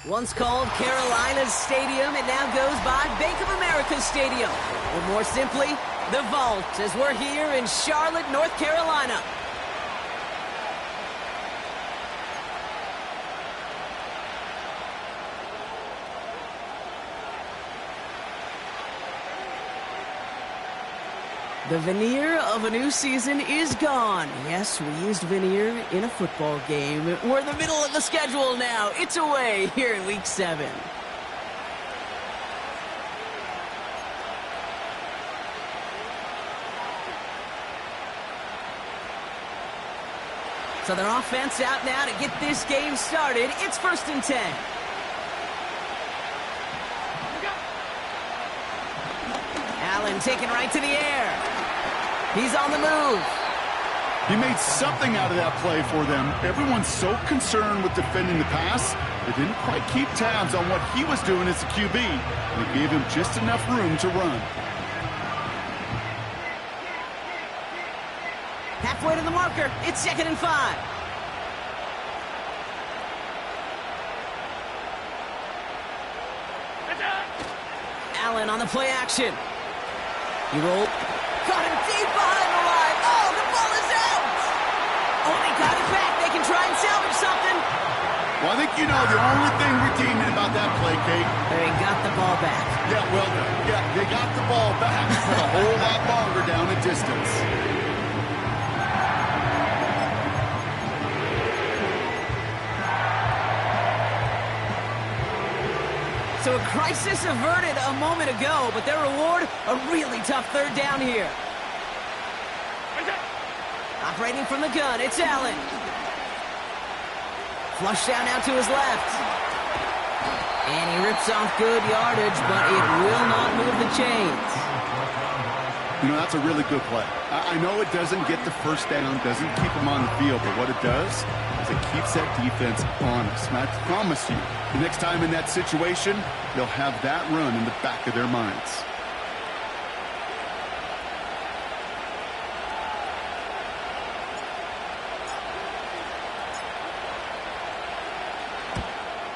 Once called Carolina's Stadium, it now goes by Bank of America Stadium. Or more simply, the Vault, as we're here in Charlotte, North Carolina. The veneer of a new season is gone. Yes, we used veneer in a football game. We're in the middle of the schedule now. It's away here in Week 7. So their offense out now to get this game started. It's 1st and 10. Allen taken right to the air. He's on the move. He made something out of that play for them. Everyone's so concerned with defending the pass, they didn't quite keep tabs on what he was doing as a QB. They gave him just enough room to run. Halfway to the marker. It's 2nd and 5. Allen on the play action. He rolled. Got him deep behind the line. Oh, the ball is out. Oh, they got it back. They can try and salvage something. Well, I think you know the only thing redeeming about that play, Kate. They got the ball back. Yeah, well done. Yeah, they got the ball back for a whole lot longer down the distance. So a crisis averted a moment ago, but their reward, a really tough 3rd down here. Operating from the gun, it's Allen. Flush down now to his left. And he rips off good yardage, but it will not move the chains. You know, that's a really good play. I know it doesn't get the 1st down, doesn't keep them on the field, but what it does is it keeps that defense honest. And I promise you, the next time in that situation, they'll have that run in the back of their minds.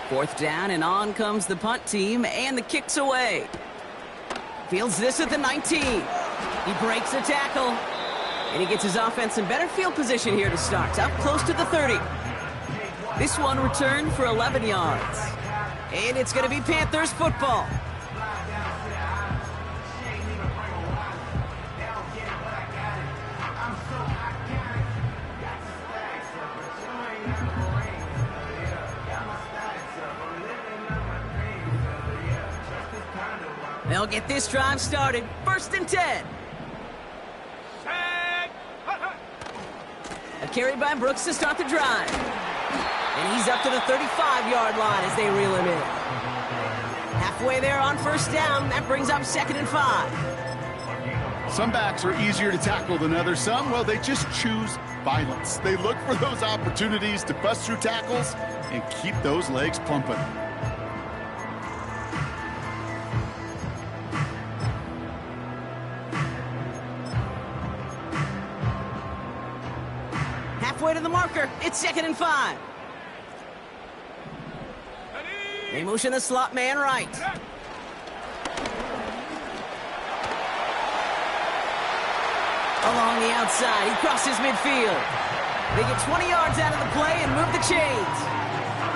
Fourth down, and on comes the punt team, and the kick's away. Fields this at the 19. He breaks a tackle, and he gets his offense in better field position here to start, up close to the 30. This one returned for 11 yards. And it's going to be Panthers football. They'll get this drive started. 1st and 10. A carry by Brooks to start the drive. And he's up to the 35-yard line as they reel him in. Halfway there on 1st down. That brings up 2nd and 5. Some backs are easier to tackle than others. Some, well, they just choose violence. They look for those opportunities to bust through tackles and keep those legs pumping. Halfway to the marker. It's 2nd and 5. They motion the slot man right. Along the outside, he crosses midfield. They get 20 yards out of the play and move the chains.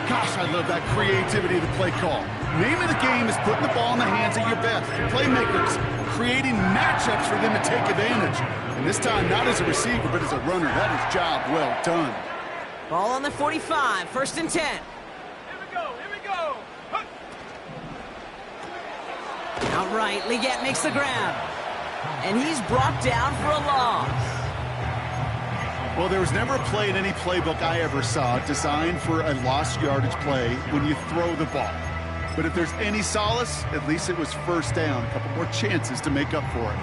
Gosh, I love that creativity of the play call. Name of the game is putting the ball in the hands of your best playmakers, creating matchups for them to take advantage. And this time, not as a receiver, but as a runner. That is job well done. Ball on the 45, 1st and 10. Here we go. Outright, Leggett makes the ground. And he's brought down for a loss. Well, there was never a play in any playbook I ever saw designed for a lost yardage play when you throw the ball. But if there's any solace, at least it was 1st down. A couple more chances to make up for it.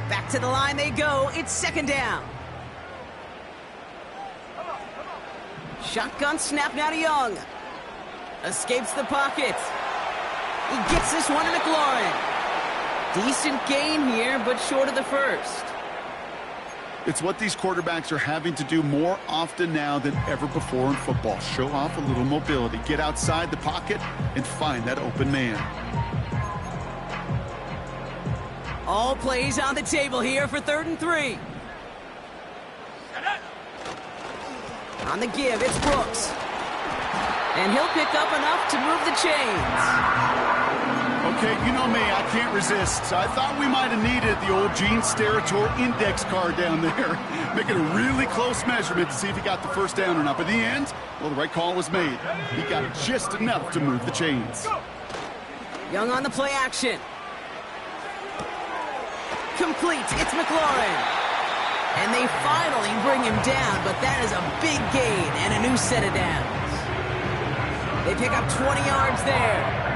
Back to the line they go. It's 2nd down. Shotgun snap now to Young. Escapes the pocket. He gets this one to McLaurin. Decent gain here, but short of the first. It's what these quarterbacks are having to do more often now than ever before in football. Show off a little mobility. Get outside the pocket and find that open man. All plays on the table here for 3rd and 3. On the give, it's Brooks. And he'll pick up enough to move the chains. Okay, you know me, I can't resist. So I thought we might have needed the old Gene Steratore index card down there. Making a really close measurement to see if he got the first down or not. But in the end, well, the right call was made. He got just enough to move the chains. Young on the play action. Complete, it's McLaurin. And they finally bring him down, but that is a big gain and a new set of downs. They pick up 20 yards there.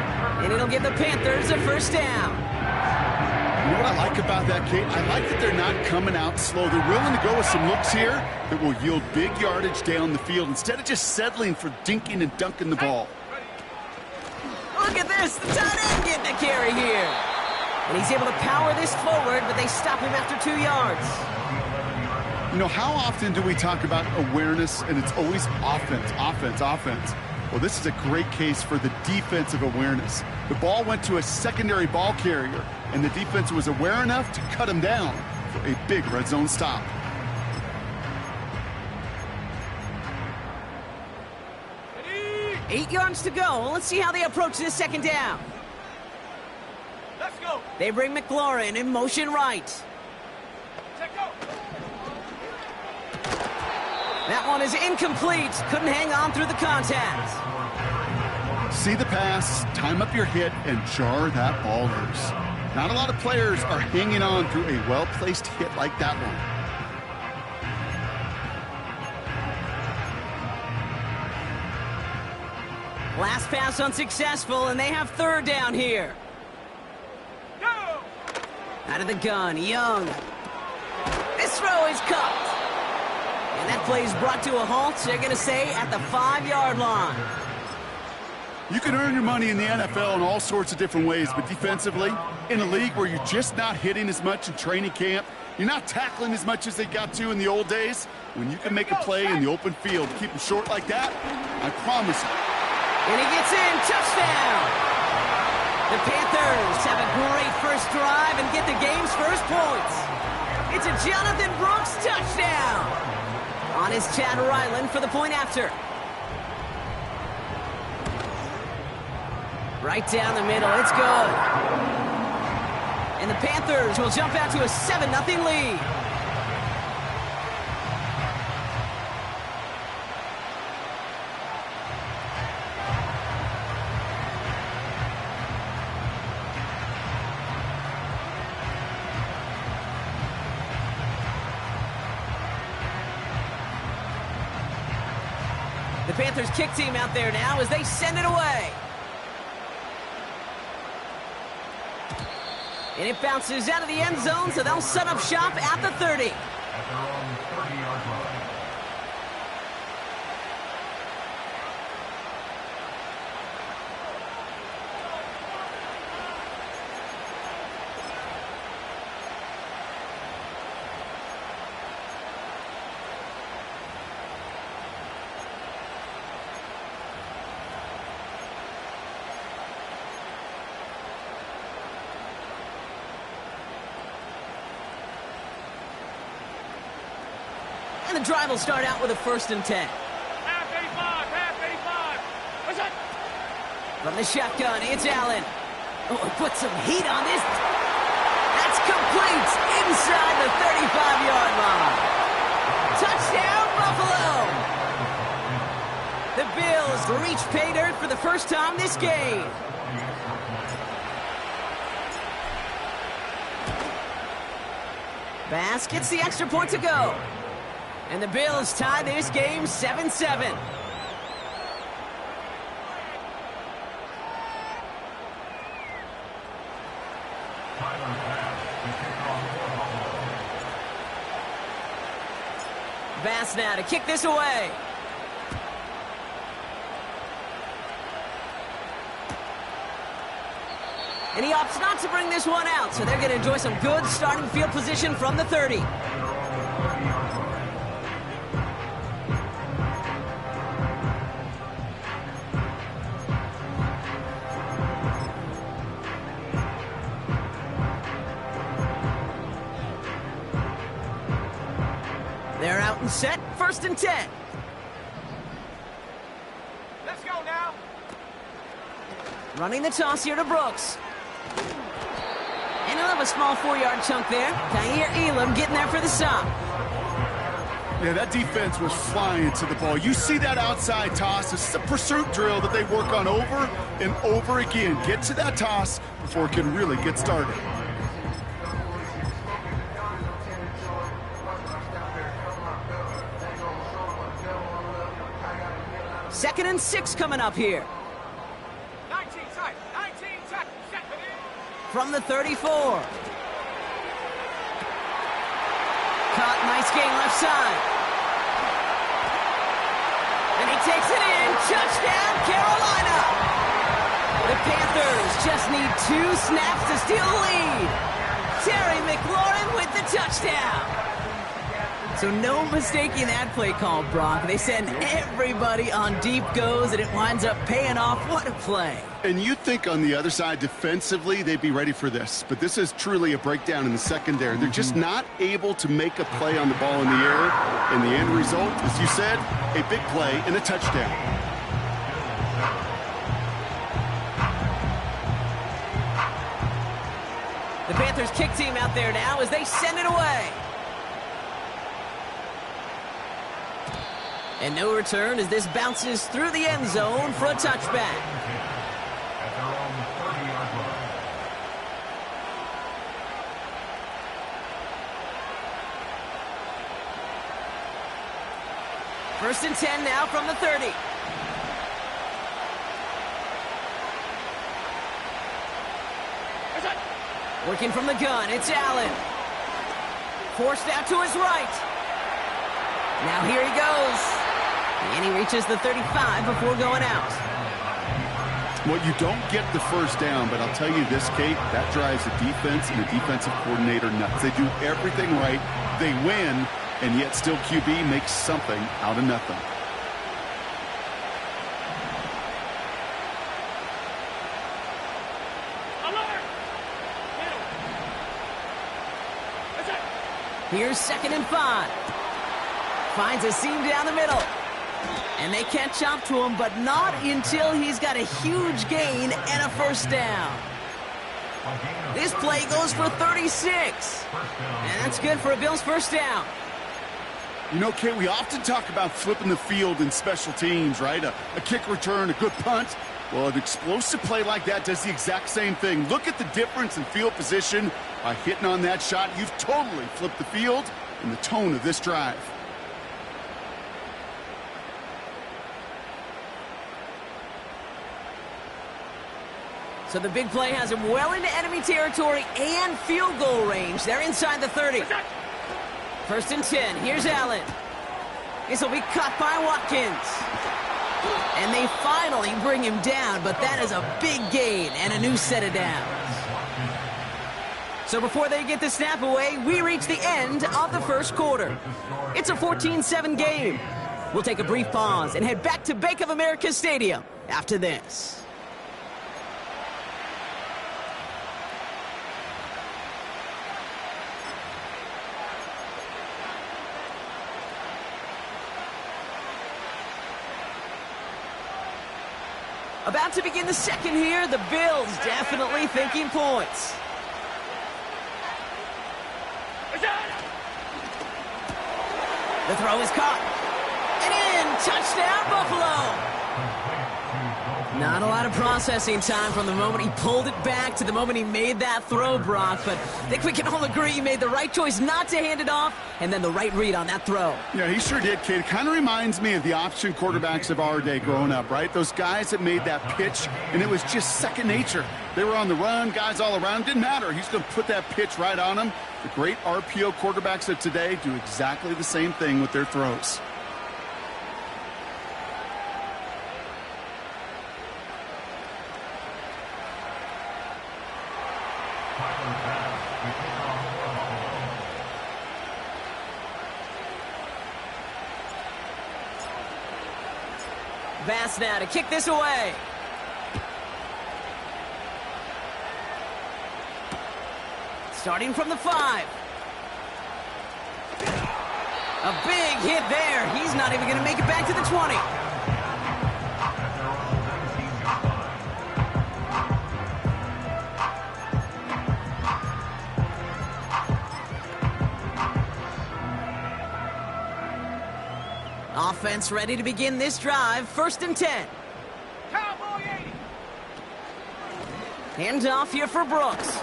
And it'll give the Panthers a first down. You know what I like about that, Kate? I like that they're not coming out slow. They're willing to go with some looks here that will yield big yardage down the field instead of just settling for dinking and dunking the ball. Look at this, the tight end getting a carry here. And he's able to power this forward, but they stop him after 2 yards. You know, how often do we talk about awareness and it's always offense, offense, offense? Well, this is a great case for the defensive awareness. The ball went to a secondary ball carrier, and the defense was aware enough to cut him down for a big red zone stop. Ready? 8 yards to go. Let's see how they approach this second down. Let's go. They bring McLaurin in motion right. Check go. That one is incomplete. Couldn't hang on through the contact. See the pass, time up your hit, and jar that ball loose. Not a lot of players are hanging on through a well-placed hit like that one. Last pass unsuccessful, and they have 3rd down here. Go. Out of the gun, Young. This throw is caught. And that play is brought to a halt, they're going to say, at the 5-yard line. You can earn your money in the NFL in all sorts of different ways, but defensively, in a league where you're just not hitting as much in training camp, you're not tackling as much as they got to in the old days, when you can make a play in the open field, keep them short like that, I promise you. And he gets in, touchdown! The Panthers have a great first drive and get the game's first points. It's a Jonathan Brooks touchdown! On is Chad Ryland for the point after. Right down the middle, it's good. And the Panthers will jump out to a 7-0 lead. The Panthers kick team out there now as they send it away. And it bounces out of the end zone, so they'll set up shop at the 30. At their own 30-yard line. And the drive will start out with a 1st and 10. Half 85, half 85. What's that? From the shotgun, it's Allen. Oh, put some heat on this. That's complete inside the 35-yard line. Touchdown, Buffalo! The Bills reach pay dirt for the first time this game. Bass gets the extra point to go. And the Bills tie this game 7-7. Bass now to kick this away. And he opts not to bring this one out, so they're going to enjoy some good starting field position from the 30. They're out and set, 1st and 10. Let's go now. Running the toss here to Brooks. And he'll have a small 4-yard chunk there. Kaiir Elam getting there for the stop. Yeah, that defense was flying to the ball. You see that outside toss. This is a pursuit drill that they work on over and over again. Get to that toss before it can really get started. 2nd and 6 coming up here. 19 tight, 19 tight. Set it in. From the 34. Caught, nice gain left side. And he takes it in, touchdown Carolina. The Panthers just need 2 snaps to steal the lead. Terry McLaurin with the touchdown. So no mistaking that play call, Brock. They send everybody on deep goes, and it winds up paying off. What a play. And you'd think on the other side, defensively, they'd be ready for this. But this is truly a breakdown in the secondary. They're just not able to make a play on the ball in the air. And the end result, as you said, a big play and a touchdown. The Panthers kick team out there now as they send it away. And no return as this bounces through the end zone for a touchback. At their own 30-yard line. 1st and 10 now from the 30. Working from the gun, it's Allen. Forced out to his right. Now here he goes. And he reaches the 35 before going out. Well, you don't get the first down, but I'll tell you this, Kate, that drives the defense and the defensive coordinator nuts. They do everything right. They win, and yet still QB makes something out of nothing. Here's 2nd and 5. Finds a seam down the middle. And they catch up to him, but not until he's got a huge gain and a 1st down. This play goes for 36. And that's good for a Bills 1st down. You know, Kate, we often talk about flipping the field in special teams, right? A kick return, a good punt. Well, an explosive play like that does the exact same thing. Look at the difference in field position. By hitting on that shot, you've totally flipped the field and the tone of this drive. So the big play has him well into enemy territory and field goal range. They're inside the 30. 1st and 10. Here's Allen. This will be caught by Watkins. And they finally bring him down, but that is a big gain and a new set of downs. So before they get the snap away, we reach the end of the 1st quarter. It's a 14-7 game. We'll take a brief pause and head back to Bank of America Stadium after this. About to begin the 2nd here. The Bills definitely thinking points. The throw is caught. And in. Touchdown, Buffalo. Not a lot of processing time from the moment he pulled it back to the moment he made that throw, Brock. But I think we can all agree he made the right choice not to hand it off, and then the right read on that throw. Yeah, he sure did, kid. It kind of reminds me of the option quarterbacks of our day growing up, right? Those guys that made that pitch, and it was just second nature. They were on the run, guys all around. Didn't matter. He's going to put that pitch right on him. The great RPO quarterbacks of today do exactly the same thing with their throws. Bass now to kick this away. Starting from the 5. A big hit there. He's not even going to make it back to the 20. Offense ready to begin this drive. 1st and 10. Cowboy 80. Hand off here for Brooks.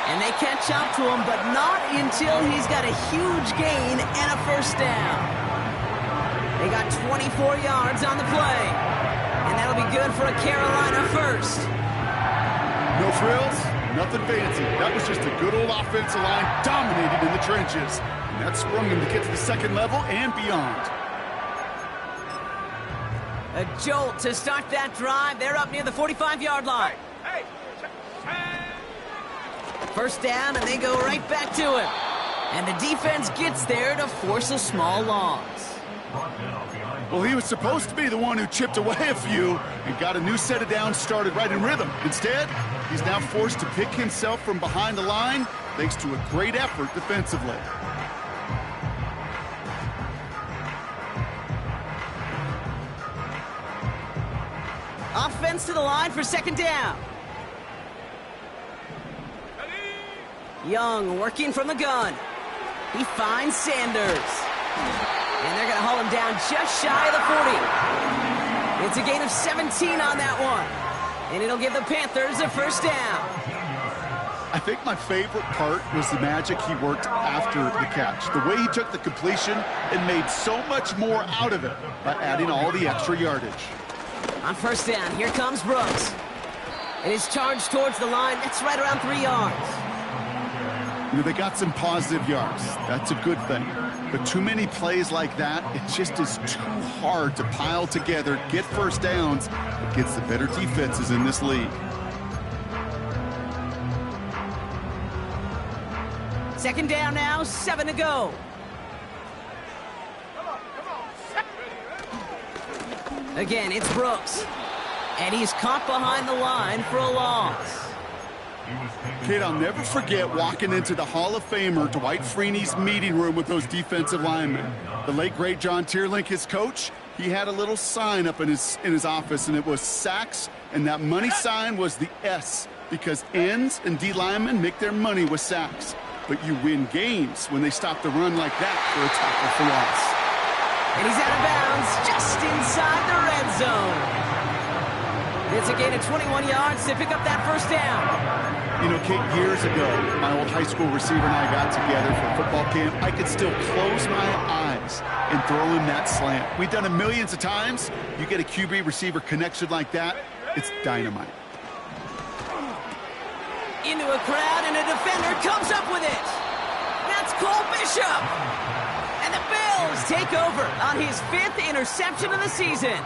And they catch up to him, but not until he's got a huge gain and a 1st down. They got 24 yards on the play. And that'll be good for a Carolina 1st. No frills, nothing fancy. That was just a good old offensive line dominated in the trenches. And that sprung him to get to the 2nd level and beyond. A jolt to start that drive. They're up near the 45-yard line. Hey, 1st down, and they go right back to him. And the defense gets there to force a small loss. Well, he was supposed to be the one who chipped away a few and got a new set of downs started right in rhythm. Instead, he's now forced to pick himself from behind the line thanks to a great effort defensively. Offense to the line for 2nd down. Young working from the gun. He finds Sanders. And they're going to haul him down just shy of the 40. It's a gain of 17 on that one. And it'll give the Panthers a 1st down. I think my favorite part was the magic he worked after the catch. The way he took the completion and made so much more out of it by adding all the extra yardage. On 1st down, here comes Brooks. And his charge towards the line, that's right around 3 yards. You know, they got some positive yards. That's a good thing. But too many plays like that, it just is too hard to pile together, get 1st downs against the better defenses in this league. 2nd down now, 7 to go. Again, it's Brooks. And he's caught behind the line for a loss. Kate, I'll never forget walking into the Hall of Famer Dwight Freeney's meeting room with those defensive linemen. The late, great John Tierlink, his coach, he had a little sign up in his office, and it was sacks, and that money sign was the S, because ends and D linemen make their money with sacks. But you win games when they stop the run like that for a tackle for loss. And he's out of bounds just inside the red zone. It's a gain of 21 yards to pick up that 1st down. You know, Kate, years ago, my old high school receiver and I got together for a football camp. I could still close my eyes and throw him that slant. We've done it millions of times. You get a QB receiver connection like that, it's dynamite. Into a crowd, and a defender comes up with it. That's Cole Bishop. And the Bills take over on his 5th interception of the season.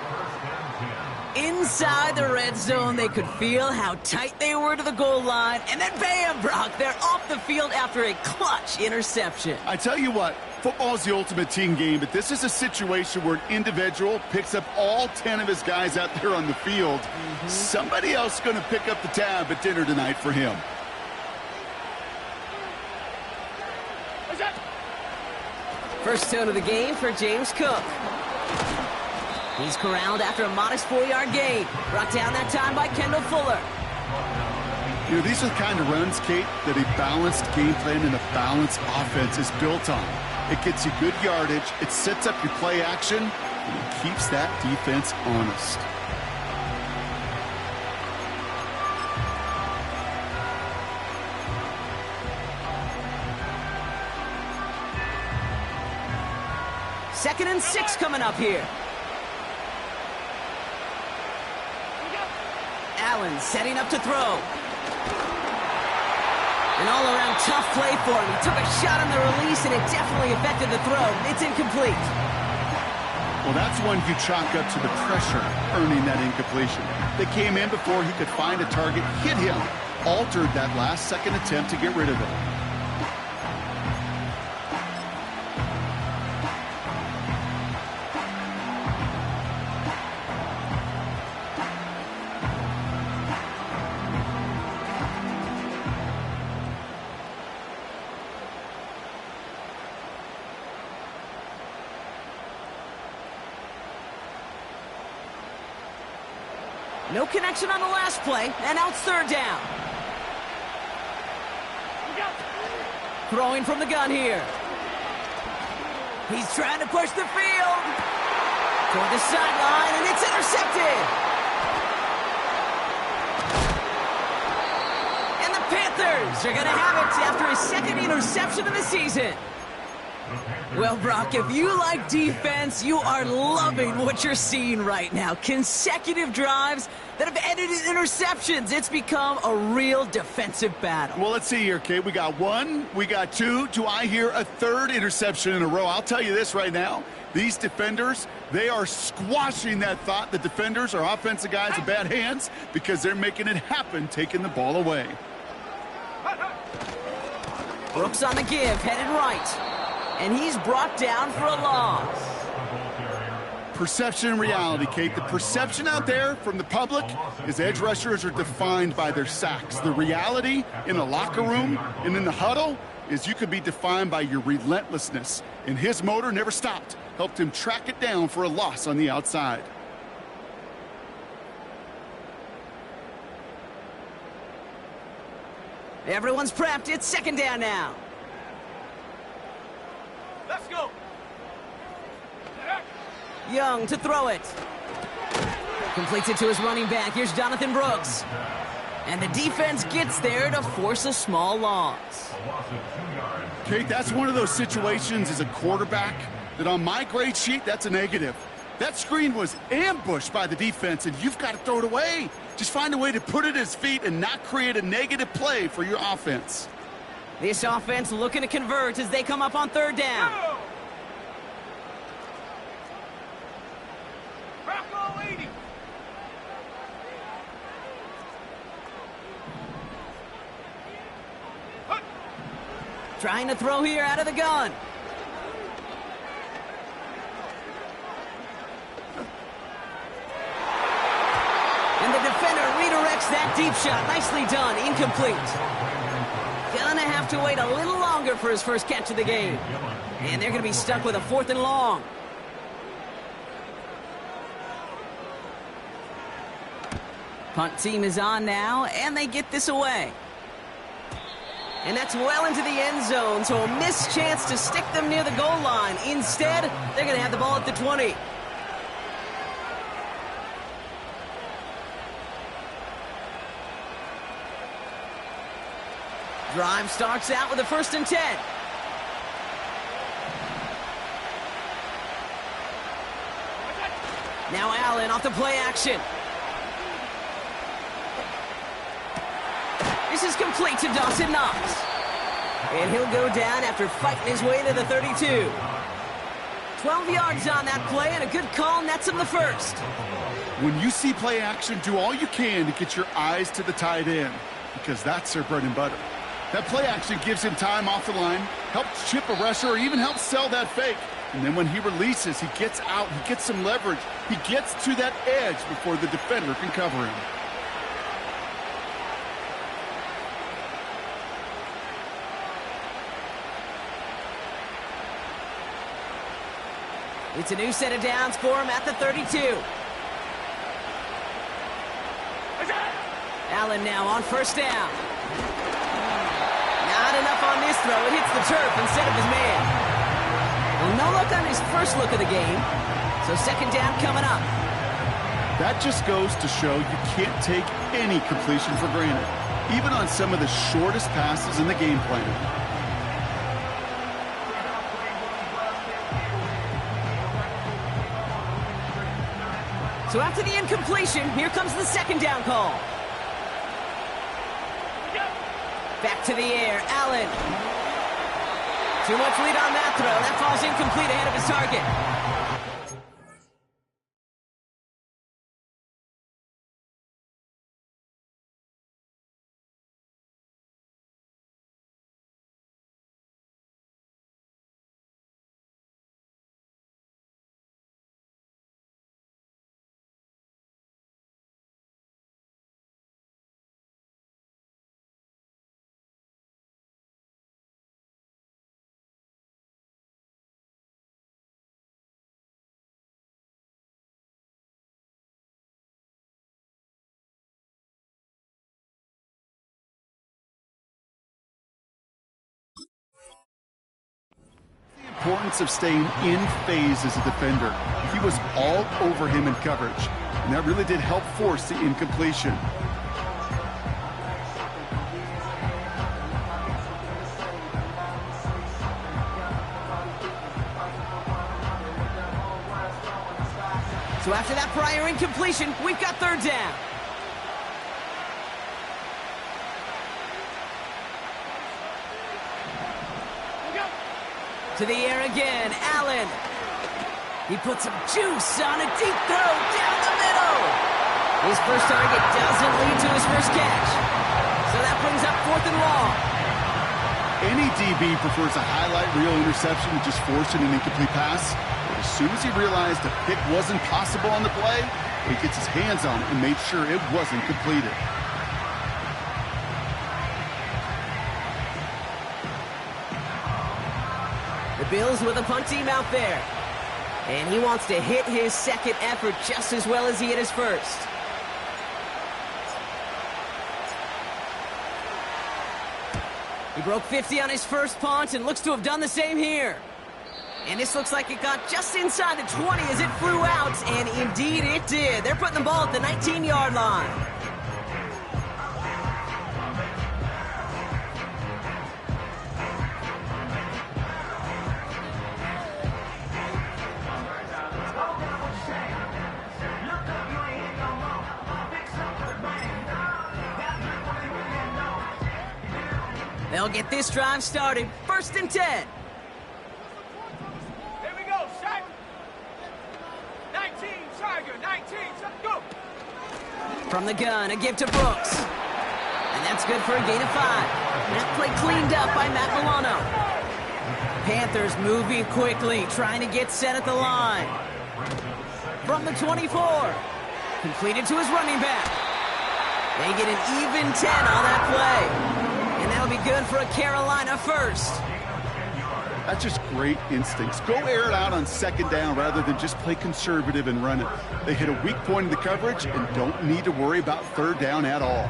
Inside the red zone, they could feel how tight they were to the goal line. And then bam, Brock, they're off the field after a clutch interception. I tell you what, football is the ultimate team game, but this is a situation where an individual picks up all 10 of his guys out there on the field. Somebody else is going to pick up the tab at dinner tonight for him. First tone of the game for James Cook. He's corralled after a modest 4-yard gain. Brought down that time by Kendall Fuller. You know, these are the kind of runs, Kate, that a balanced game plan and a balanced offense is built on. It gets you good yardage, it sets up your play action, and it keeps that defense honest. Second and 6 coming up here. Allen setting up to throw. An all-around tough play for him. He took a shot on the release, and it definitely affected the throw. It's incomplete. Well, that's one you chalk up to the pressure earning that incompletion. They came in before he could find a target, hit him, altered that last-second attempt to get rid of it. No connection on the last play, and now it's third down. Throwing from the gun here. He's trying to push the field. Toward the sideline, and it's intercepted. And the Panthers are going to have it after his second interception of the season. Well, Brock, if you like defense, you are loving what you're seeing right now. Consecutive drives that have ended in interceptions. It's become a real defensive battle. Well, let's see here, Kate. We got one, we got two. Do I hear a third interception in a row? I'll tell you this right now. These defenders, they are squashing that thought. The defenders are offensive guys in bad hands because they're making it happen, taking the ball away. Brooks on the give, headed right. And he's brought down for a loss. Perception and reality, Kate. The perception out there from the public is edge rushers are defined by their sacks. The reality in the locker room and in the huddle is you could be defined by your relentlessness. And his motor never stopped. Helped him track it down for a loss on the outside. Everyone's prepped. It's second down now. Let's go. Young to throw it. Completes it to his running back. Here's Jonathan Brooks. And the defense gets there to force a small loss. Kate, that's one of those situations as a quarterback that on my grade sheet, that's a negative. That screen was ambushed by the defense, and you've got to throw it away. Just find a way to put it at his feet and not create a negative play for your offense. This offense looking to convert as they come up on third down. Rocco 80. Trying to throw here out of the gun. And the defender redirects that deep shot. Nicely done. Incomplete. Gonna have to wait a little longer for his first catch of the game. And they're gonna be stuck with a 4th and long. Punt team is on now, and they get this away. And that's well into the end zone, so a missed chance to stick them near the goal line. Instead, they're gonna have the ball at the 20. Drive starts out with a 1st and 10. Now Allen off the play action. This is complete to Dawson Knox. And he'll go down after fighting his way to the 32. 12 yards on that play, and a good call nets him the first. When you see play action, do all you can to get your eyes to the tight end, because that's their bread and butter. That play action gives him time off the line, helps chip a rusher, or even helps sell that fake. And then when he releases, he gets out, he gets some leverage. He gets to that edge before the defender can cover him. It's a new set of downs for him at the 32. Allen now on 1st down. Not enough on this throw. It hits the turf instead of his man. Well, no look on his first look of the game. So second down coming up. That just goes to show you can't take any completion for granted, even on some of the shortest passes in the game plan. So after the incompletion, here comes the second down call. Back to the air, Allen. Too much lead on that throw. That falls incomplete ahead of his target. importance of staying in phase as a defender. He was all over him in coverage, and that really did help force the incompletion. So after that prior incompletion, we've got third down. To the air again, Allen. He puts some juice on a deep throw down the middle. His first target doesn't lead to his first catch. So that brings up 4th and long. Any DB prefers a highlight reel interception to just forcing an incomplete pass. But as soon as he realized a pick wasn't possible on the play, he gets his hands on it and made sure it wasn't completed. The Bills with a punt team out there. And he wants to hit his second effort just as well as he hit his first. He broke 50 on his first punt and looks to have done the same here. And this looks like it got just inside the 20 as it flew out, and indeed it did. They're putting the ball at the 19-yard line. They'll get this drive started. 1st and 10. Here we go, shot. 19, Tiger, 19, go. From the gun, a give to Brooks. And that's good for a gain of 5. That play cleaned up by Matt Milano. Panthers moving quickly, trying to get set at the line. From the 24. Completed to his running back. They get an even 10 on that play. And that'll be good for a Carolina first. That's just great instincts. Go air it out on 2nd down rather than just play conservative and run it. They hit a weak point in the coverage and don't need to worry about 3rd down at all.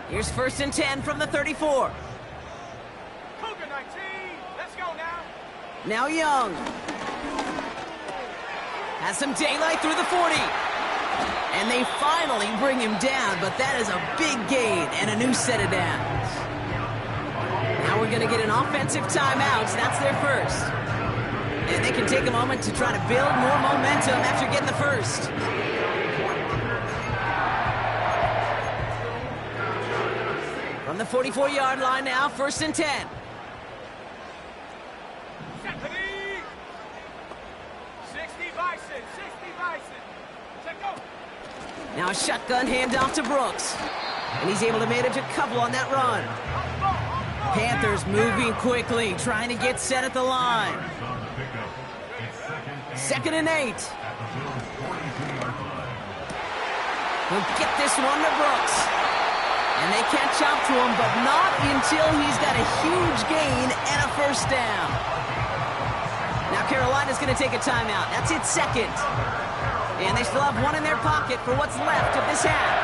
Here's 1st and 10 from the 34. Cougar 19, let's go now. Now Young. Has some daylight through the 40. And they finally bring him down, but that is a big gain and a new set of downs. Now we're going to get an offensive timeout. That's their first. And they can take a moment to try to build more momentum after getting the first. From the 44-yard line now, 1st and 10. Stephanie. 60 Bison, 60 Bison. Check go. Now a shotgun handoff to Brooks. And he's able to manage a couple on that run. Panthers moving quickly, trying to get set at the line. 2nd and 8. He'll get this one to Brooks. And they catch up to him, but not until he's got a huge gain and a first down. Now Carolina's going to take a timeout. That's its 2nd. And they still have one in their pocket for what's left of this half.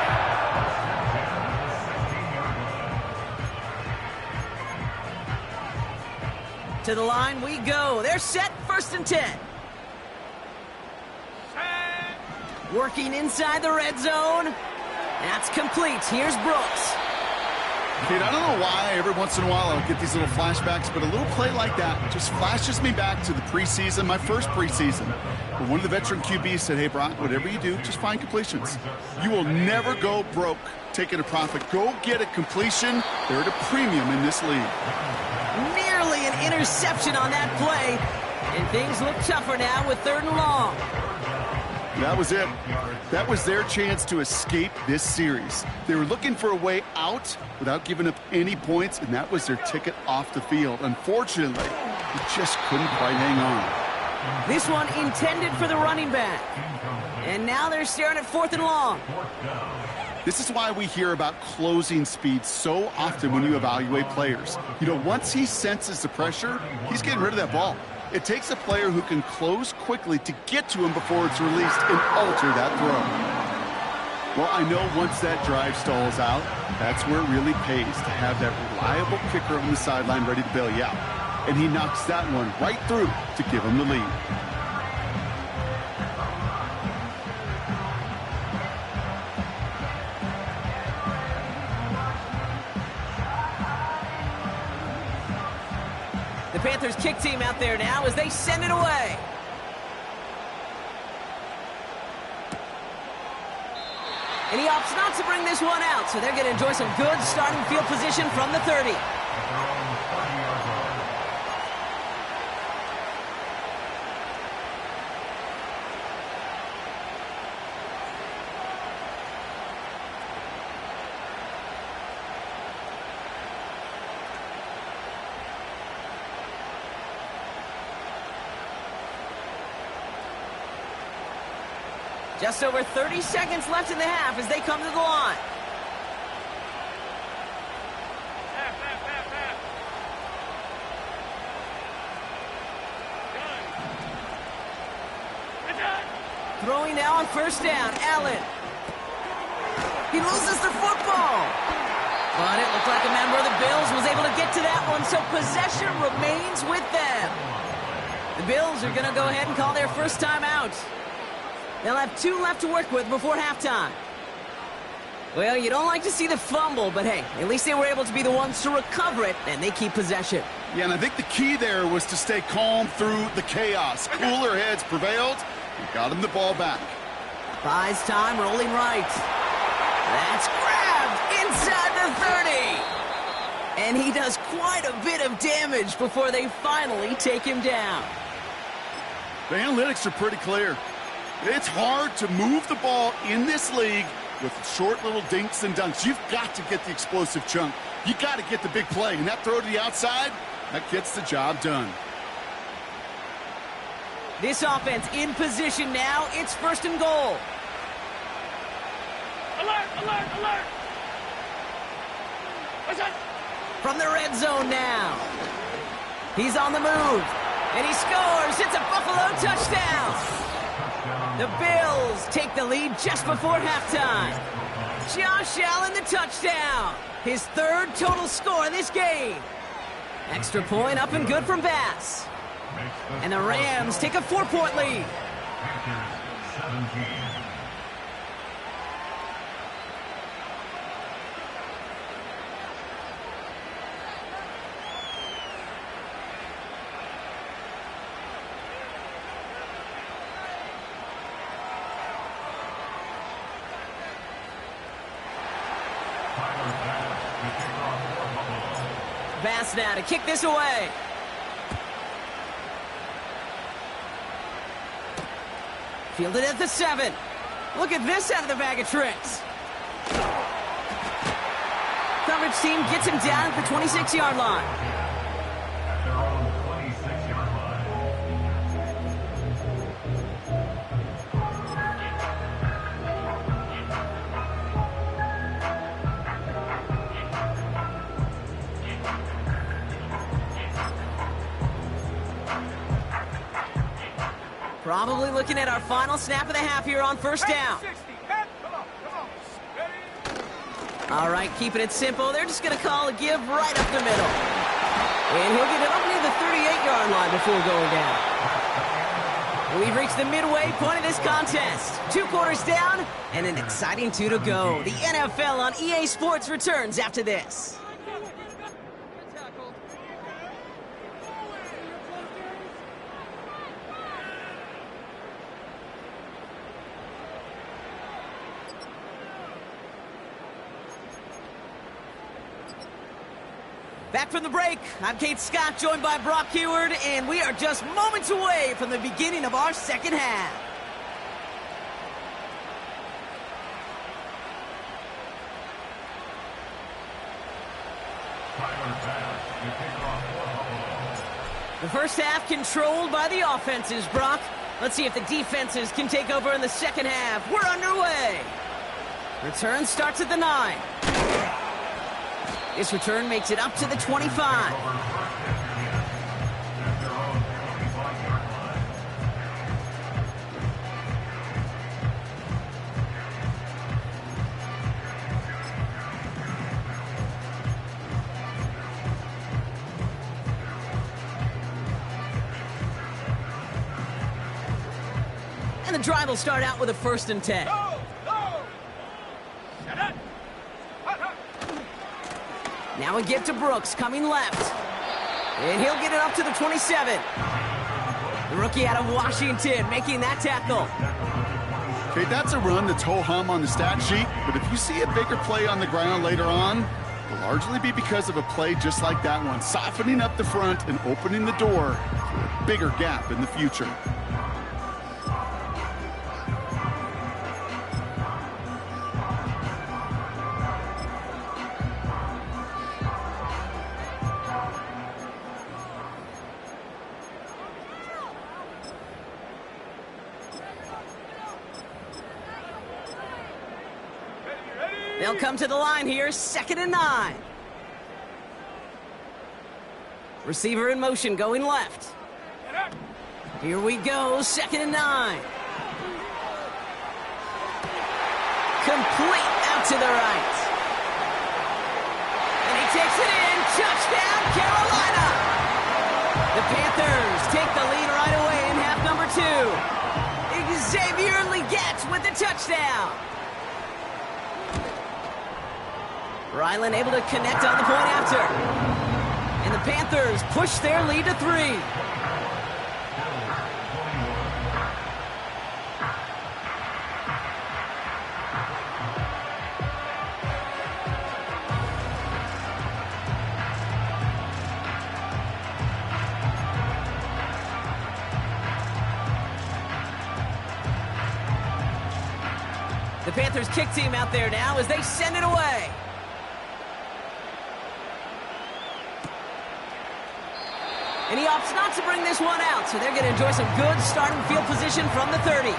To the line we go. They're set, 1st and 10. Working inside the red zone. That's complete. Here's Brooks. Kate, I don't know why every once in a while I'll get these little flashbacks, but a little play like that just flashes me back to the preseason, my first preseason. When one of the veteran QBs said, hey, Brock, whatever you do, just find completions. You will never go broke taking a profit. Go get a completion. They're at a premium in this league. Nearly an interception on that play. And things look tougher now with 3rd and long. That was it. That was their chance to escape this series. They were looking for a way out without giving up any points, and that was their ticket off the field. Unfortunately, they just couldn't quite hang on. This one intended for the running back. And now they're staring at 4th and long. This is why we hear about closing speed so often when you evaluate players. You know, once he senses the pressure, he's getting rid of that ball. It takes a player who can close quickly to get to him before it's released and alter that throw. Well, I know once that drive stalls out, that's where it really pays to have that reliable kicker on the sideline ready to bail you out. And he knocks that one right through to give him the lead. The Panthers kick team out there now as they send it away. And he opts not to bring this one out, so they're going to enjoy some good starting field position from the 30. Just over 30 seconds left in the half as they come to the line. Throwing now on first down, Allen. He loses the football. But it looked like a member of the Bills was able to get to that one, so possession remains with them. The Bills are going to go ahead and call their first time out. They'll have 2 left to work with before halftime. Well, you don't like to see the fumble, but hey, at least they were able to be the ones to recover it, and they keep possession. Yeah, and I think the key there was to stay calm through the chaos. Cooler heads prevailed and got him the ball back. Buys time, rolling right. That's grabbed inside the 30. And he does quite a bit of damage before they finally take him down. The analytics are pretty clear. It's hard to move the ball in this league with short little dinks and dunks. You've got to get the explosive chunk. You got to get the big play. And that throw to the outside, that gets the job done. This offense in position now. It's first and goal. Alert, alert, alert! From the red zone now. He's on the move. And he scores. It's a Buffalo touchdown. The Bills take the lead just before halftime. Josh Allen the touchdown. His 3rd total score in this game. Extra point up and good from Bass. And the Rams take a 4-point lead. Panthers 17. Bass now to kick this away. Fielded at the 7. Look at this out of the bag of tricks. Coverage team gets him down at the 26-yard line. At their own 26-yard line. Probably looking at our final snap of the half here on first down. All right, keeping it simple. They're just going to call a give right up the middle. And he'll get it up near the 38-yard line before going down. We've reached the midway point of this contest. 2 quarters down and an exciting 2 to go. The NFL on EA Sports returns after this. Back from the break, I'm Kate Scott, joined by Brock Heward, and we are just moments away from the beginning of our second half. The first half controlled by the offenses, Brock. Let's see if the defenses can take over in the second half. We're underway. Return starts at the 9. This return makes it up to the 25. And the drive will start out with a 1st and 10. Now a give to Brooks, coming left. And he'll get it up to the 27. The rookie out of Washington making that tackle. Okay, that's a run that's ho-hum on the stat sheet, but if you see a bigger play on the ground later on, it'll largely be because of a play just like that one, softening up the front and opening the door for a bigger gap in the future. They'll come to the line here, 2nd and 9. Receiver in motion, going left. Here we go, 2nd and 9. Complete out to the right. And he takes it in, touchdown, Carolina! The Panthers take the lead right away in half number 2. Xavier Legette with the touchdown. Ryland able to connect on the point after. And the Panthers push their lead to 3. The Panthers kick team out there now as they send it away. And he opts not to bring this one out, so they're going to enjoy some good starting field position from the 30.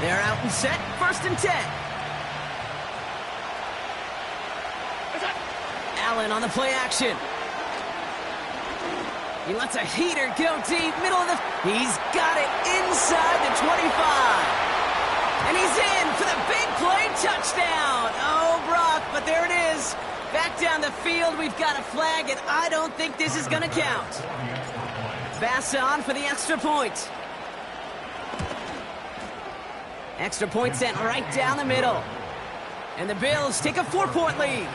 They're out and set, 1st and 10. Allen on the play action. He lets a heater go deep, middle of the... He's got it inside the 25. And he's in for the big play touchdown. Oh, Brock, but there it is. Back down the field, we've got a flag, and I don't think this is going to count. Pass on for the extra point. Extra point sent right down the middle. And the Bills take a 4-point lead.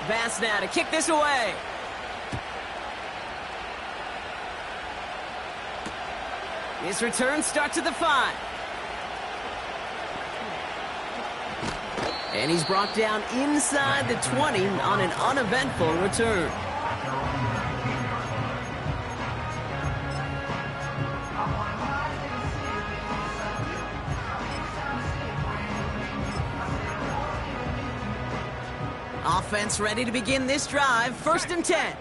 Bass now to kick this away. This return starts at the 5. And he's brought down inside the 20 on an uneventful return. Offense ready to begin this drive, 1st and 10.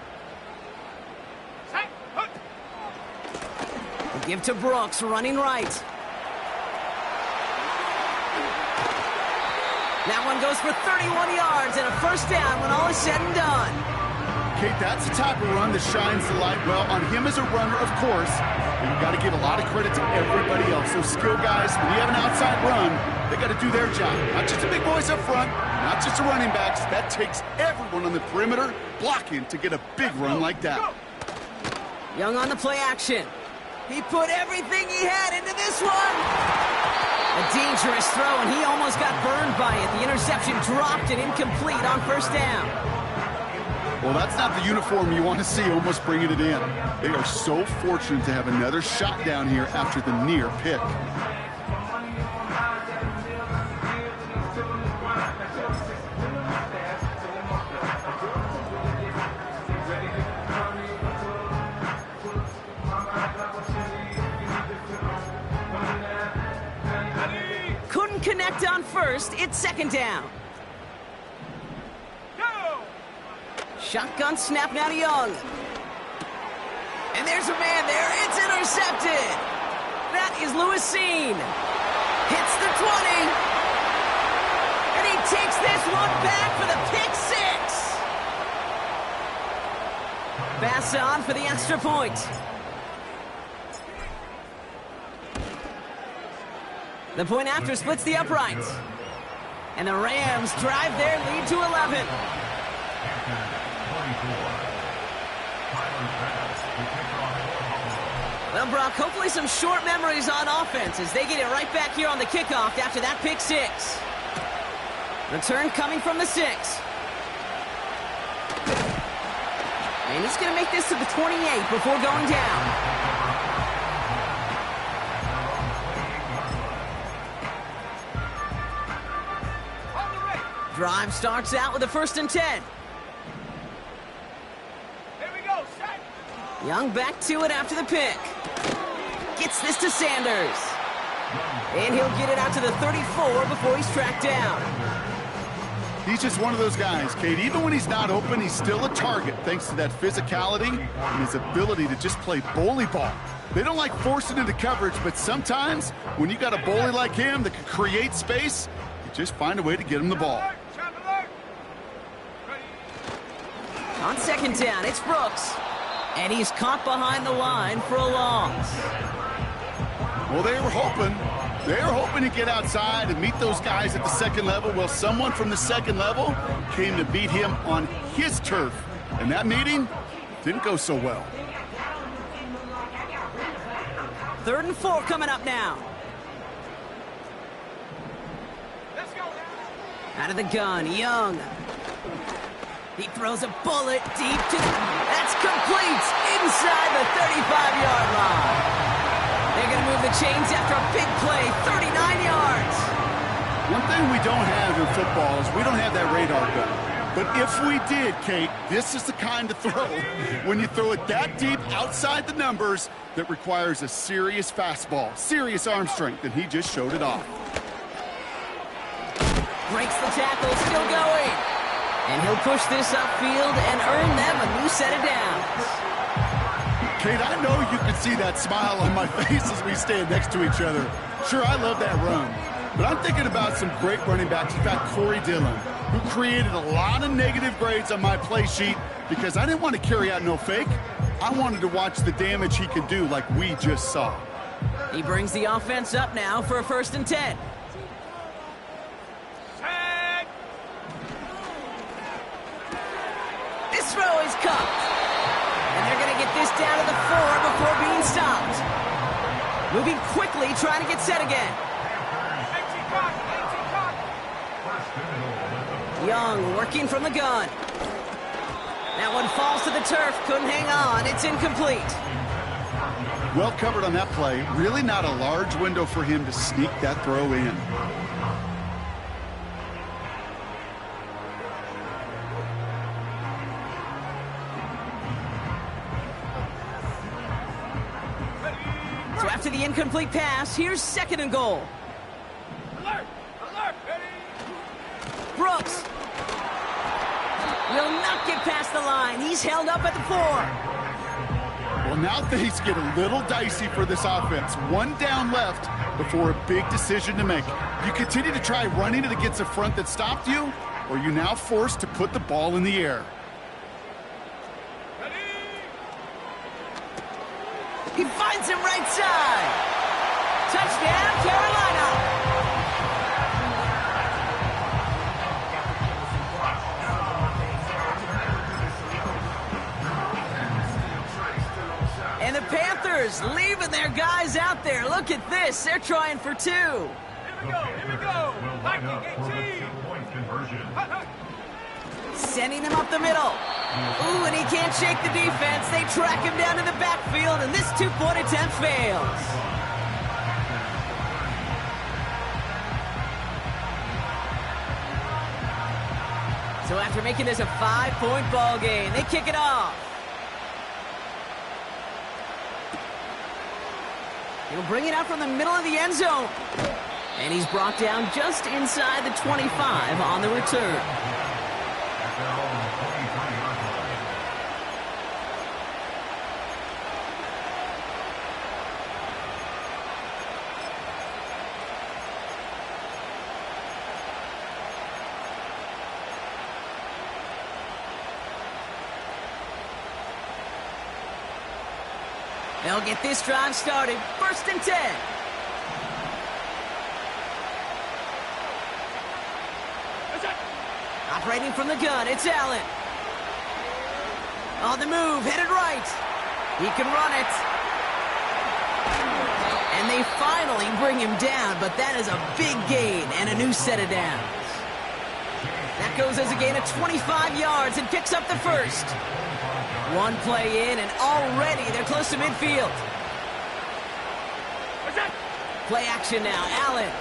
Give to Brooks, running right. That one goes for 31 yards and a 1st down when all is said and done. Kate, that's the type of run that shines the light well on him as a runner, of course. And you've got to give a lot of credit to everybody else. Those skill guys, when you have an outside run, they got to do their job. Not just the big boys up front, not just the running backs. That takes everyone on the perimeter blocking to get a big run like that. Young on the play action. He put everything he had into this one. A dangerous throw, and he almost got burned by it. The interception dropped and incomplete on 1st down. Well, that's not the uniform you want to see almost bringing it in. They are so fortunate to have another shot down here after the near pick. connect on first. It's second down. Go! Shotgun snap now to Young. And there's a man there. It's intercepted. That is Lewisine. Hits the 20. And he takes this one back for the pick six. Pass on for the extra point. The point after splits the uprights. And the Rams drive their lead to 11. Well, Brock, hopefully some short memories on offense as they get it right back here on the kickoff after that pick six. Return coming from the 6. And he's going to make this to the 28 before going down. Drive starts out with a 1st and 10. Here we go, set! Young back to it after the pick. Gets this to Sanders. And he'll get it out to the 34 before he's tracked down. He's just one of those guys, Kate. Even when he's not open, he's still a target thanks to that physicality and his ability to just play bully ball. They don't like forcing into coverage, but sometimes when you got a bully like him that can create space, you just find a way to get him the ball. On second down, it's Brooks. And he's caught behind the line for a loss. Well, they were hoping to get outside and meet those guys at the second level. Well, someone from the second level came to beat him on his turf. And that meeting didn't go so well. 3rd and 4 coming up now. Let's go. Out of the gun, Young. He throws a bullet deep to the... That's complete inside the 35-yard line. They're going to move the chains after a big play, 39 yards. One thing we don't have in football is we don't have that radar gun. But if we did, Kate, this is the kind of throw, when you throw it that deep outside the numbers, that requires a serious fastball, serious arm strength, and he just showed it off. Breaks the tackle, still going. And he'll push this upfield and earn them a new set of downs. Kate, I know you can see that smile on my face as we stand next to each other. Sure, I love that run. But I'm thinking about some great running backs. In fact, Corey Dillon, who created a lot of negative grades on my play sheet because I didn't want to carry out no fake. I wanted to watch the damage he could do like we just saw. He brings the offense up now for a 1st and 10. Set! This throw is cupped. And they're going to get this down to the 4 before being stopped. Moving quickly, trying to get set again. Young working from the gun. That one falls to the turf. Couldn't hang on. It's incomplete. Well covered on that play. Really not a large window for him to sneak that throw in. So after the incomplete pass, here's 2nd and goal. Alert! Alert! Ready! Brooks will not get past the line. He's held up at the 4. Well, now things get a little dicey for this offense. One down left before a big decision to make. You continue to try running it against a front that stopped you, or you now forced to put the ball in the air. He finds him right side. Touchdown, Carolina. And the Panthers leaving their guys out there. Look at this. They're trying for 2. Here we go! Here we go! Lightning 18! Sending him up the middle. Ooh, and he can't shake the defense. They track him down to the backfield, and this 2-point attempt fails. So after making this a 5-point ball game, they kick it off. He'll bring it out from the middle of the end zone. And he's brought down just inside the 25 on the return. At their own 23-yard line. They'll get this drive started. 1st and 10. Operating from the gun, it's Allen. On the move, headed right. He can run it. And they finally bring him down, but that is a big gain and a new set of downs. That goes as a gain of 25 yards and picks up the first. One play in, and already they're close to midfield. Play action now, Allen.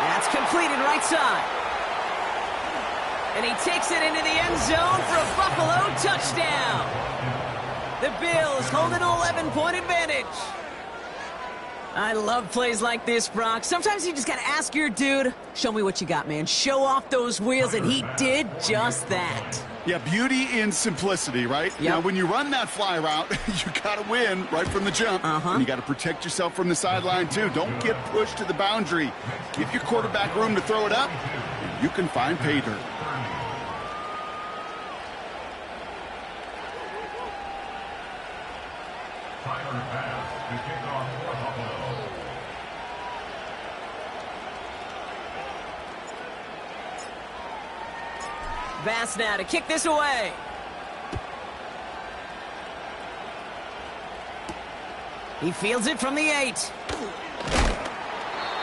That's completed right side. And he takes it into the end zone for a Buffalo touchdown. The Bills hold an 11-point advantage. I love plays like this, Brock. Sometimes you just got to ask your dude, show me what you got, man. Show off those wheels, and he did just that. Yeah, beauty in simplicity, right? Yep. Now, when you run that fly route, you got to win right from the jump. And you got to protect yourself from the sideline, too. Don't get pushed to the boundary. Give your quarterback room to throw it up, and you can find pay dirt. Tyler pass to kick off for Buffalo. Bass now to kick this away. He fields it from the 8.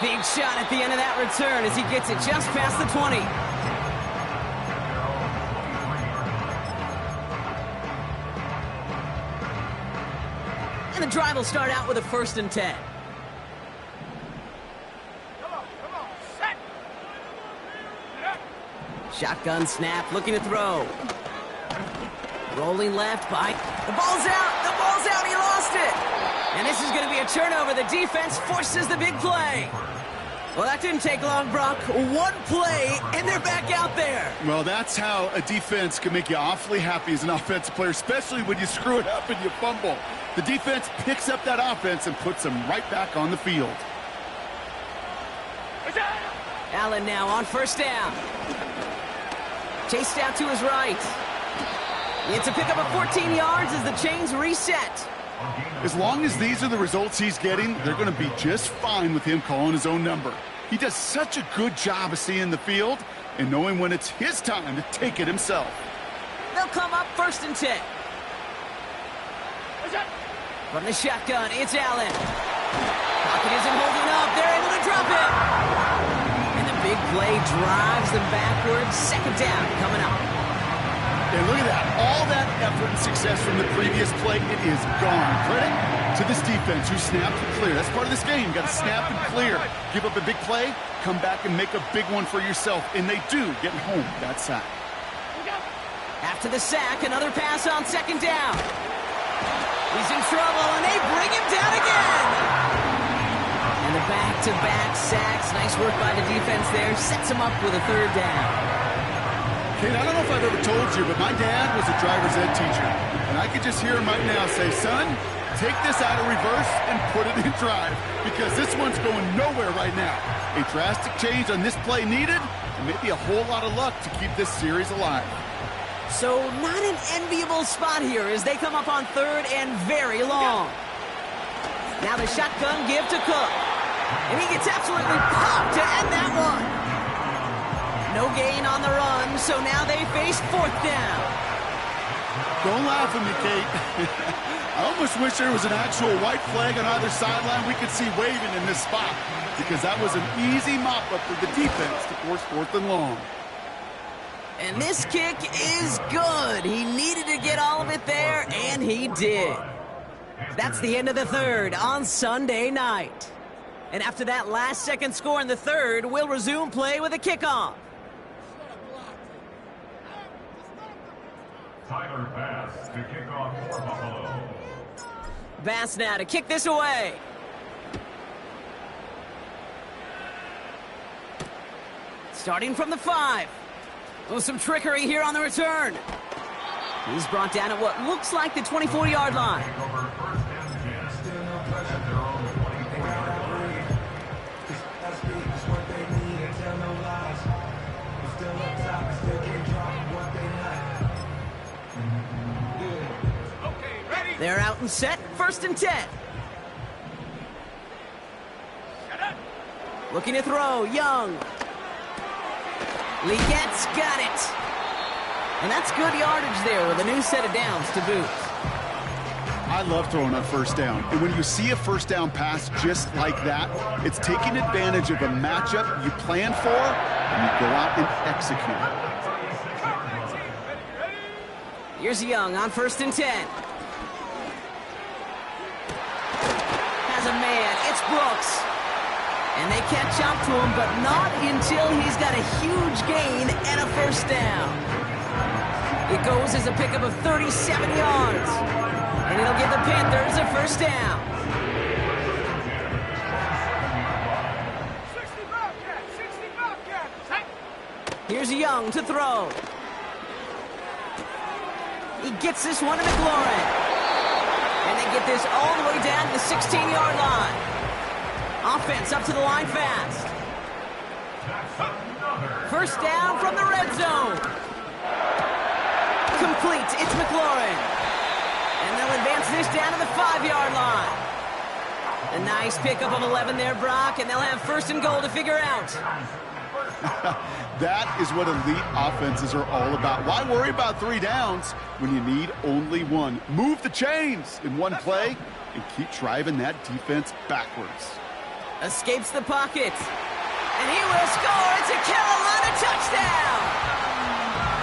Big shot at the end of that return as he gets it just past the 20. And the drive will start out with a 1st and 10. Come on, set. Shotgun snap, looking to throw. Rolling left by. The ball's out! The ball's out! He lost it! And this is going to be a turnover. The defense forces the big play. Well, that didn't take long, Brock. One play, and they're back out there. Well, that's how a defense can make you awfully happy as an offensive player, especially when you screw it up and you fumble. The defense picks up that offense and puts them right back on the field. Allen now on 1st down. Chased out to his right. It's a pickup of 14 yards as the chains reset. As long as these are the results he's getting, they're going to be just fine with him calling his own number. He does such a good job of seeing the field and knowing when it's his time to take it himself. They'll come up 1st and 10. From the shotgun, it's Allen. Pocket isn't holding up. They're able to drop it. And the big play drives them backwards. 2nd down coming up. And look at that. All that effort and success from the previous play, it is gone. Credit to this defense who snapped and cleared. That's part of this game. You got to snap and clear. Give up a big play, come back and make a big one for yourself. And they do, getting home that sack. After the sack, another pass on 2nd down. He's in trouble, and they bring him down again. And the back-to-back sacks. Nice work by the defense there. Sets him up with a 3rd down. Kate, I don't know if I've ever told you, but my dad was a driver's ed teacher. And I could just hear him right now say, son, take this out of reverse and put it in drive because this one's going nowhere right now. A drastic change on this play needed and maybe a whole lot of luck to keep this series alive. So not an enviable spot here as they come up on 3rd and very long. Now the shotgun give to Cook. And he gets absolutely popped to end that one. No gain on the run, so now they face 4th down. Don't laugh at me, Kate. I almost wish there was an actual white flag on either sideline we could see waving in this spot because that was an easy mop-up for the defense to force 4th and long. And this kick is good. He needed to get all of it there, and he did. That's the end of the 3rd on Sunday night. And after that last-second score in the 3rd, we'll resume play with a kickoff. Tyler pass to kick off for Buffalo. Bass now to kick this away. Starting from the 5. Oh, some trickery here on the return. He's brought down at what looks like the 24-yard line. They're out and set, 1st and 10. Looking to throw, Young. Ligette's got it. And that's good yardage there with a new set of downs to boot. I love throwing on 1st down. And when you see a 1st down pass just like that, it's taking advantage of a matchup you plan for, and you go out and execute it. Here's Young on 1st and 10. Has a man, it's Brooks. And they catch up to him, but not until he's got a huge gain and a 1st down. It goes as a pickup of 37 yards. And it'll give the Panthers a 1st down. 60 Bobcats. Here's Young to throw. He gets this one to McLaurin. And they get this all the way down to the 16-yard line. Offense up to the line fast. 1st down from the red zone. Complete. It's McLaurin. And they'll advance this down to the 5-yard line. A nice pickup of 11 there, Brock, and they'll have 1st and goal to figure out. That is what elite offenses are all about. Why worry about 3 downs when you need only 1? Move the chains in one play and keep driving that defense backwards. Escapes the pocket. And he will score. It's a Carolina touchdown.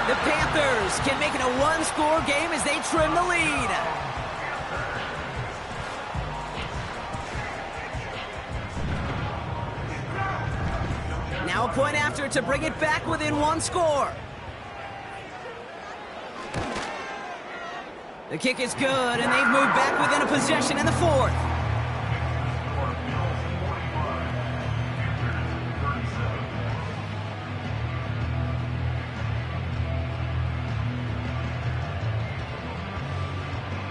The Panthers can make it a 1-score game as they trim the lead. Now a point after to bring it back within 1 score. The kick is good, and they've moved back within a possession in the 4th.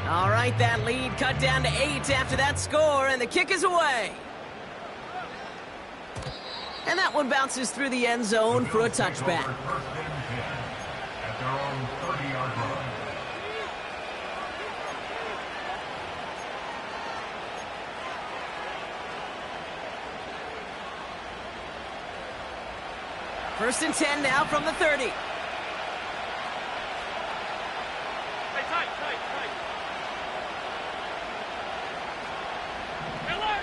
All right, that lead cut down to 8 after that score, and the kick is away. And that one bounces through the end zone for a touchback. At their own 30-yard line. First and 10 now from the 30. Hey, tight. Miller!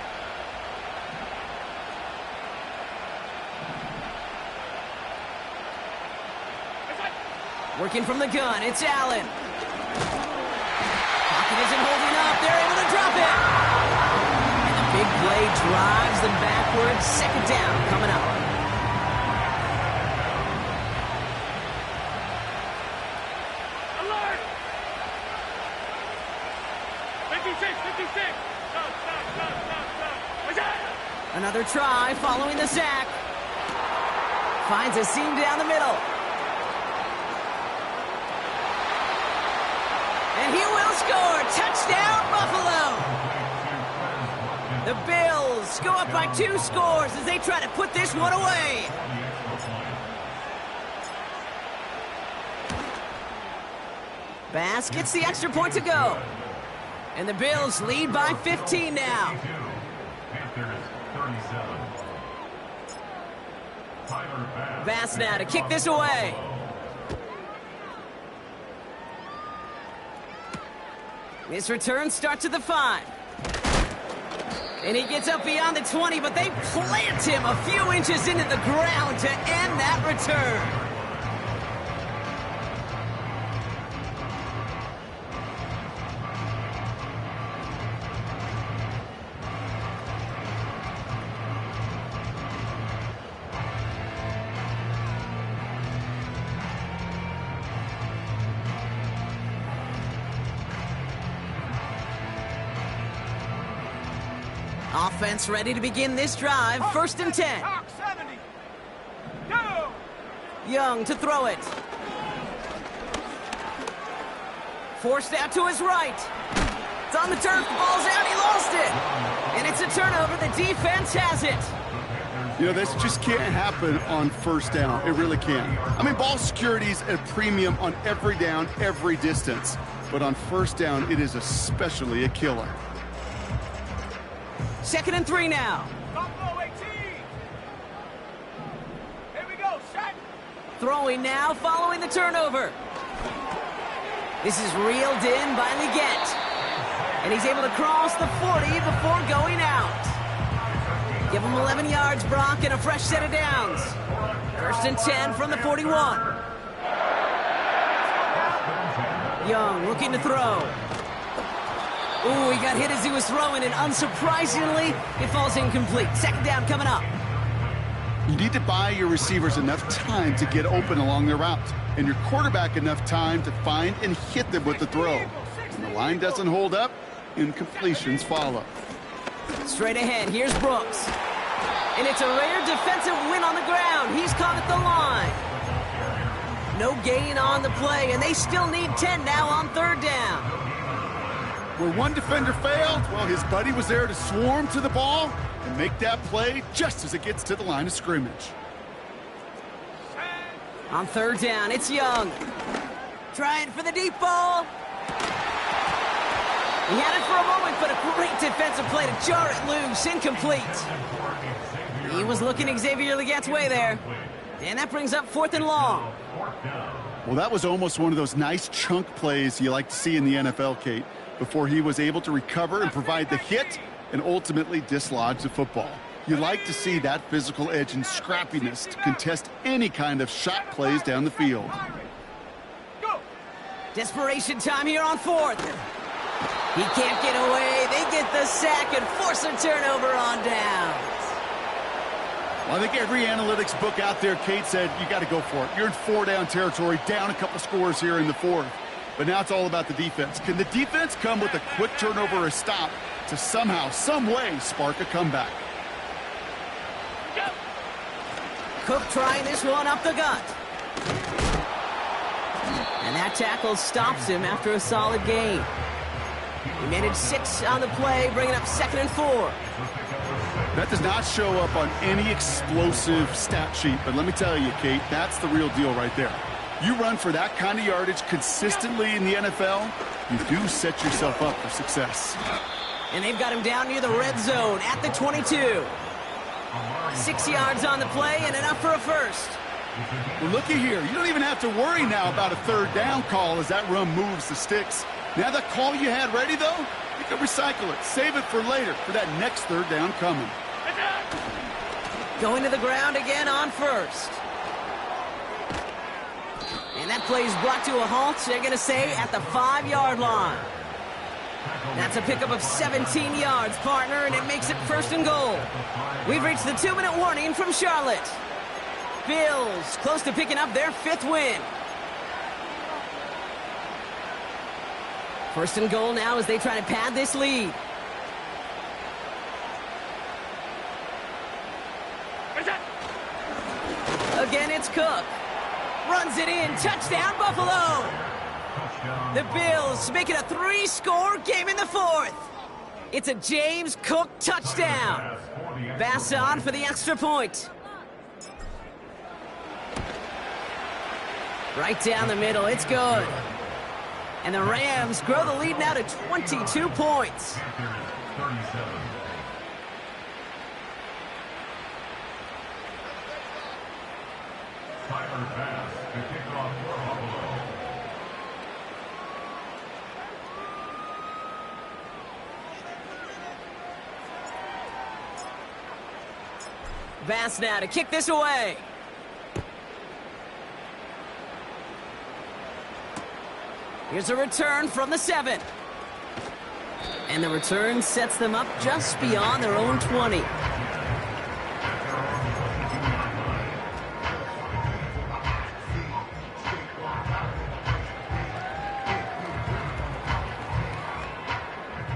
Hey, tight. Working from the gun, it's Allen. Pocket isn't holding up. They're able to drop it. And the big play drives them backwards. 2nd down coming up. Alert! 56. Stop. What's that? Another try following the sack. Finds a seam down the middle. And he will score. Touchdown, Buffalo. The Bills go up by 2 scores as they try to put this one away. Bass gets the extra point to go. And the Bills lead by 15 now. Panthers 37. Bass now to kick this away. This return starts at the 5. And he gets up beyond the 20, but they plant him a few inches into the ground to end that return. Offense ready to begin this drive. 1st and 10. Talk 70. Go! Young to throw it. Forced out to his right. It's on the turf, the ball's out, he lost it. And it's a turnover, the defense has it. You know, this just can't happen on first down. It really can't. I mean, ball security's a premium on every down, every distance. But on first down, it is especially a killer. 2nd and 3 now. Buffalo 18. Here we go, set. Throwing now, following the turnover. This is reeled in by Leggett. And he's able to cross the 40 before going out. Give him 11 yards, Brock, and a fresh set of downs. 1st and 10 from the 41. Young looking to throw. Ooh, he got hit as he was throwing, and unsurprisingly, it falls incomplete. 2nd down coming up. You need to buy your receivers enough time to get open along their route, and your quarterback enough time to find and hit them with the throw. When the line doesn't hold up, incompletions follow. Straight ahead, here's Brooks. And it's a rare defensive win on the ground. He's caught at the line. No gain on the play, and they still need 10 now on 3rd down. Where one defender failed, well, his buddy was there to swarm to the ball and make that play just as it gets to the line of scrimmage. On 3rd down, it's Young. Trying for the deep ball. He had it for a moment, but a great defensive play to jar it loose. Incomplete. He was looking Xavier Leggett's way there. And that brings up 4th and long. Well, that was almost one of those nice chunk plays you like to see in the NFL, Kate, before he was able to recover and provide the hit and ultimately dislodge the football. You like to see that physical edge and scrappiness to contest any kind of shot plays down the field. Desperation time here on 4th. He can't get away. They get the sack and force a turnover on downs. Well, I think every analytics book out there, Kate, said you got to go for it. You're in 4-down territory, down a couple scores here in the 4th. But now it's all about the defense. Can the defense come with a quick turnover or a stop to somehow, some way, spark a comeback? Cook trying this one up the gut. And that tackle stops him after a solid gain. He managed 6 on the play, bringing up 2nd and 4. That does not show up on any explosive stat sheet, but let me tell you, Kate, that's the real deal right there. You run for that kind of yardage consistently in the NFL, you do set yourself up for success. And they've got him down near the red zone at the 22. 6 yards on the play and enough for a first. Well, looky here. You don't even have to worry now about a 3rd down call as that run moves the sticks. Now that call you had ready, though, you can recycle it. Save it for later for that next 3rd down coming. Going to the ground again on 1st. And that play is brought to a halt, they're going to say, at the 5-yard line. That's a pickup of 17 yards, partner, and it makes it 1st and goal. We've reached the 2-minute warning from Charlotte. Bills close to picking up their 5th win. 1st and goal now as they try to pad this lead. Again, it's Cook. Runs it in. Touchdown, Buffalo. The Bills make it a 3-score game in the 4th. It's a James Cook touchdown. Bass on for the extra point. Right down the middle. It's good. And the Rams grow the lead now to 22 points. Bass now to kick this away. Here's a return from the 7. And the return sets them up just beyond their own 20.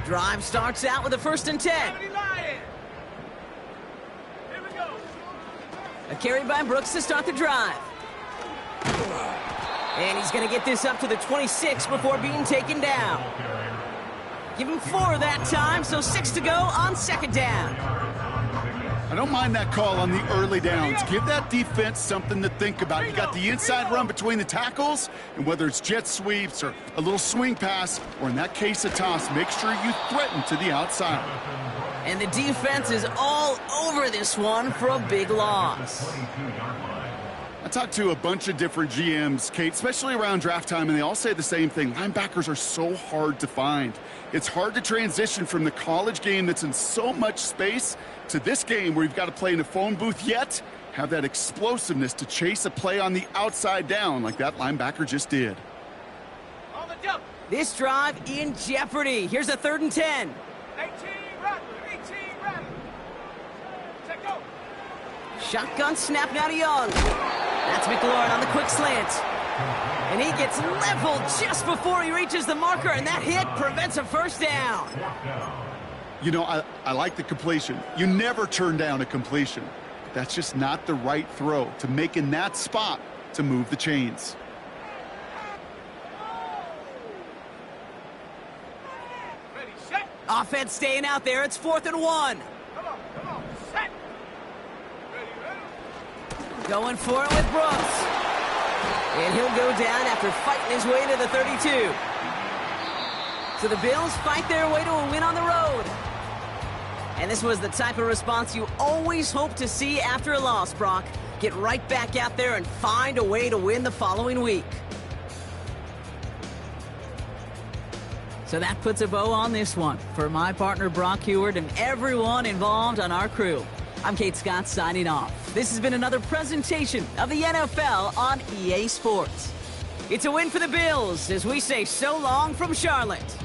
Drive starts out with a 1st and 10. A carry by Brooks to start the drive. And he's going to get this up to the 26 before being taken down. Give him 4 that time, so 6 to go on second down. I don't mind that call on the early downs. Give that defense something to think about. You got the inside run between the tackles, and whether it's jet sweeps or a little swing pass, or in that case a toss, make sure you threaten to the outside. And the defense is all over this one for a big loss. I talked to a bunch of different GMs, Kate, especially around draft time, and they all say the same thing. Linebackers are so hard to find. It's hard to transition from the college game that's in so much space to this game where you've got to play in a phone booth, yet have that explosiveness to chase a play on the outside down like that linebacker just did. On the jump. This drive in jeopardy. Here's a 3rd and 10. 18 Rattler. 18 Rattler. Set go. Shotgun snap now to Young. That's McLaurin on the quick slant. And he gets leveled just before he reaches the marker, and that hit prevents a first down. You know, I like the completion. You never turn down a completion. That's just not the right throw to make in that spot to move the chains. Ready, set. Offense staying out there. It's 4th and 1. Come on, set. Ready, ready. Going for it with Brooks. And he'll go down after fighting his way to the 32. So the Bills fight their way to a win on the road. And this was the type of response you always hope to see after a loss, Brock. Get right back out there and find a way to win the following week. So that puts a bow on this one. For my partner, Brock Heward, and everyone involved on our crew, I'm Kate Scott signing off. This has been another presentation of the NFL on EA Sports. It's a win for the Bills as we say so long from Charlotte.